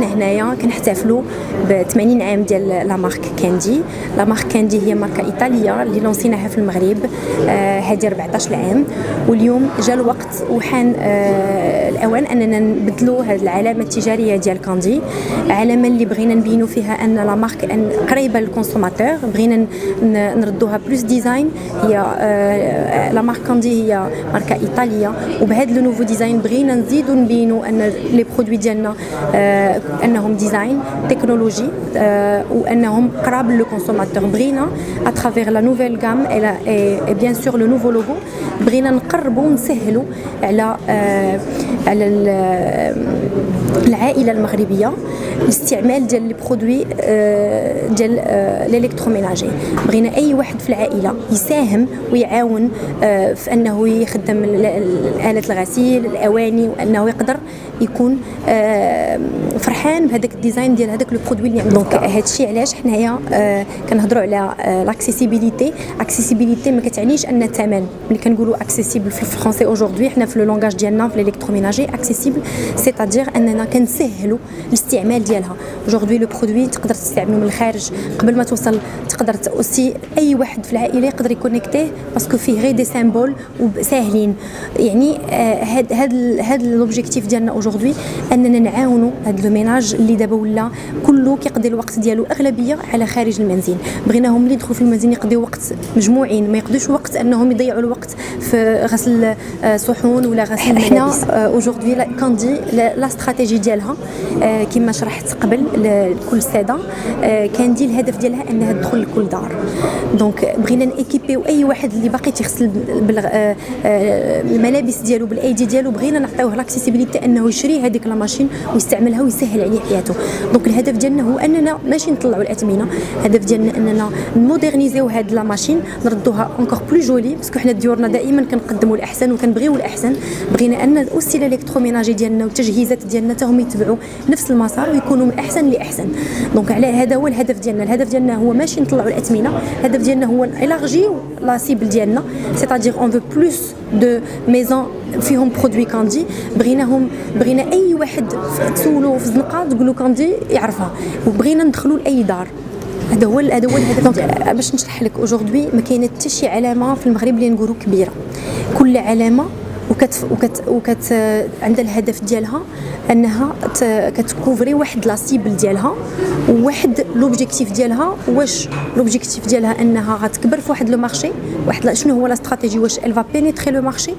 حنا هنايا كنحتفلوا ب 80 عام ديال لا مارك كاندي. لا مارك كاندي هي ماركه ايطاليه اللي لونسيناها في المغرب هذه 14 عام، واليوم جا الوقت وحان الاوان اننا نبدلوا هذه العلامه التجاريه ديال كاندي، علامه اللي بغينا نبينوا فيها ان لا مارك قريبه للكونسوماتور، بغينا نردوها بلوس ديزاين. هي لا مارك كاندي هي ماركه ايطاليه، وبهذا لو نوفو ديزاين بغينا نزيدوا نبينوا ان لي برودوي ديالنا انهم ديزاين تكنولوجي وانهم قراب لو كونسوماتور. بغينا اترافير لا نوفيل غام اي بيان سور لو نوفو لوغو بغينا نقربوا ونسهلوا على العائله المغربيه الاستعمال ديال لي برودوي ديال الالكتروميناجي. بغينا اي واحد في العائله يساهم ويعاون في انه يخدم آلة الغسيل الاواني، وانه يقدر يكون فرحان بهذاك الديزاين ديال هذاك لو برودوي اللي عنده. دونك هادشي علاش حنايا كنهضروا على لاكسيسيبيليتي. اكسيسيبيليتي ما كتعنيش ان الثمن ملي كنقولوا اكسيسيبل في الفرنسي اوجوردي حنا في لو لونغاج ديالنا في الالكتروميناجي اكسيسيبل سيتادير اننا كنسهلوا الاستعمال ديالها. اوجوردي لو برودوي تقدر تستعمله من الخارج قبل ما توصل، تقدر اوسي اي واحد في العائله يقدر يكونيكتيه باسكو فيه غير دي سيمبول وساهلين. يعني هاد لوبجيكتيف ديالنا اوجوردي اننا نعاونوا هاد لو ميناج اللي دابا ولا كله كيقضي الوقت ديالو اغلبيه على خارج المنزل. بغيناهم اللي يدخلوا في المنزل يقضيو وقت مجموعين، ما يقضيوش وقت انهم يضيعوا الوقت في غسل صحون ولا غسل الملابس. اوجوردي كاندي لا استراتيجي ديالها كما شرحت قبل لكل ساده كاندي الهدف ديالها انها تدخل لكل دار. دونك بغينا نيكيبيو اي واحد اللي باقي تيغسل الملابس ديالو بالايدي ديالو، بغينا نعطيوه لاكسيسيبيليتي انه يشري هذيك لا ماشين ويستعملها ويسهل عليه حياته. دونك الهدف ديالنا هو اننا ماشي نطلعوا الاثمنه، الهدف ديالنا اننا نمودرنيزيو هاد لا ماشين نردوها انكور بلو جولي، باسكو حنا ديورنا دائما كنقدموا الاحسن وكنبغيو الاحسن. بغينا ان اوسي الالكتروميناجي ديالنا والتجهيزات ديالنا حتى هم يتبعوا نفس المسار ويكونوا من احسن لاحسن. دونك على هذا هو الهدف ديالنا. الهدف ديالنا هو ماشي نطلعوا الاثمنه، الهدف ديالنا هو الارجيو لا سيبل ديالنا، سيتادير اون فو بلوس دو ميزون فيهم برودوي كاندي. بغينا اي واحد تسولو في الزنقه تقولوا كاندي يعرفها، وبغينا ندخلوا لاي دار. هذا هو الهدف. باش نشرح لك اوجوردي ما كاينه حتى شي علامه في المغرب اللي نقولوا كبيره. كل علامه وكت عندها الهدف ديالها انها كتكوفري واحد لا سيبل ديالها وواحد لوبجيكتيف ديالها. واش لوبجيكتيف ديالها انها غتكبر في واحد لو مارشي، واحد شنو هو لا استراتيجي، واش ال فا بينيتري لو مارشي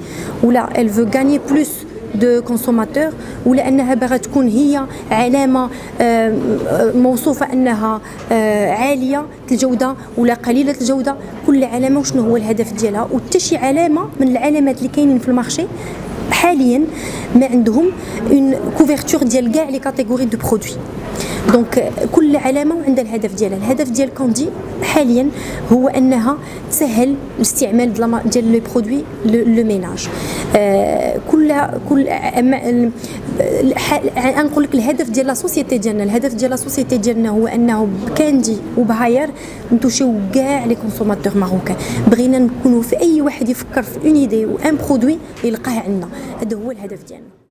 ولا ال فو غاني بلوس دو كونسوماتور، ولا انها باغا تكون هي علامه موصوفه انها عاليه الجوده ولا قليله الجوده. كل علامه وشنو هو الهدف ديالها. وحتى شي علامه من العلامات اللي كاينين في المارشي حاليا ما عندهم اون كوفرتور ديال كاع لي كاتيجوري دو برودوي. دونك كل علامه وعندها الهدف ديالها. الهدف ديال كاندي حاليا هو انها تسهل الاستعمال ديال لي برودوي لو ميناج. نقول لك الهدف ديال لا سوسيتي ديالنا. الهدف ديال لا سوسيتي ديالنا هو انه بكاندي وبهاير نتوشيو كاع لي كونسوماتور ماروكان. بغينا نكونوا في اي واحد يفكر في اون ايدي و ان برودوي يلقاه عندنا. هذا هو الهدف ديالنا.